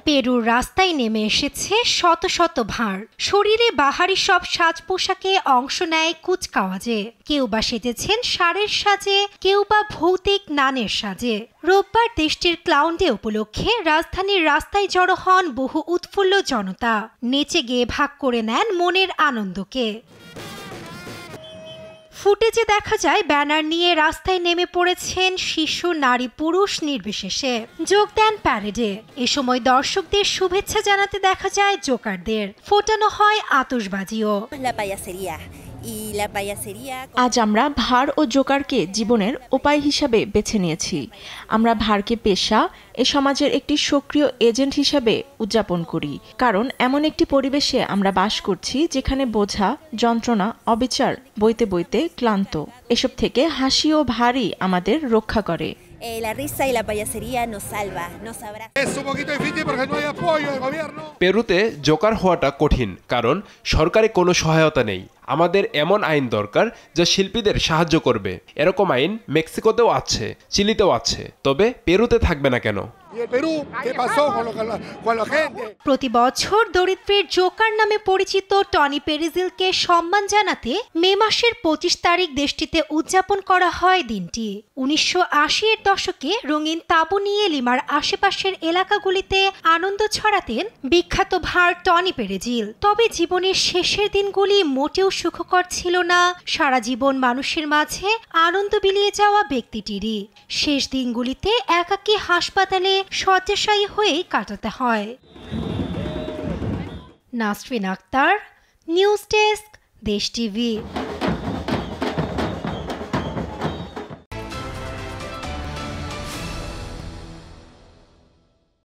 পেরুর রাস্তায় নেমে এসেছে শত শত ভাঁড়। শরীরে বাহারি সব সাজ পোশাকে অংশ নেয় কুচকাওয়াজে। কেউ বা সেজেছেন ষাঁড়ের সাজে, কেউ বা ভৌতিক নানের সাজে। রোববার দেশটির ক্লাউন ডে উপলক্ষে রাজধানীর রাস্তায় জড়ো হন বহু উৎফুল্ল জনতা। নেচে গেয়ে ভাগ করে নেন মনের আনন্দকে। ফুটেজে দেখা যায় ব্যানার নিয়ে রাস্তায় নেমে পড়েছেন শিশু, নারী, পুরুষ নির্বিশেষে। যোগ দেন প্যারেডে। এ সময় দর্শকদের শুভেচ্ছা জানাতে দেখা যায় জোকারদের। ফোটানো হয় আতশবাজিও। আজ আমরা ভার ও জোকারকে জীবনের উপায় হিসাবে বেছে নিয়েছি। আমরা ভারকে পেশা, এ সমাজের একটি সক্রিয় এজেন্ট হিসাবে উদযাপন করি। কারণ এমন একটি পরিবেশে আমরা বাস করছি যেখানে বোঝা, যন্ত্রণা, অবিচার বইতে বইতে ক্লান্ত। এসব থেকে হাসি ও ভারই আমাদের রক্ষা করে। পেরুতে জোকার হওয়াটা কঠিন, কারণ সরকারি কোনো সহায়তা নেই। আমাদের এমন আইন দরকার যা শিল্পীদের সাহায্য করবে। এরকম আইন মেক্সিকোতেও আছে, চিলিতেও আছে, তবে পেরুতে থাকবে না কেন? প্রতি বছর দরিদ্রের জোকার নামে পরিচিত টনি পেরেজিলকে সম্মান জানাতে মে মাসের 25 তারিখ দেশটিতে উদযাপন করা হয় দিনটি। 1980-এর দশকে রঙিন তাঁবু নিয়ে লিমার আশেপাশের এলাকাগুলিতে আনন্দ ছড়াতেন বিখ্যাত ভাঁড় টনি পেরেজিল। তবে জীবনের শেষের দিনগুলি মোটেও সুখকর ছিল না সারা জীবন মানুষের মাঝে আনন্দ বিলিয়ে যাওয়া ব্যক্তিটিরই। শেষ দিনগুলিতে একাকী হাসপাতালে শয্যাশায়ী হয়ে কাটাতে হয়। নাসরিন আক্তার, নিউজ ডেস্ক, দেশ টিভি।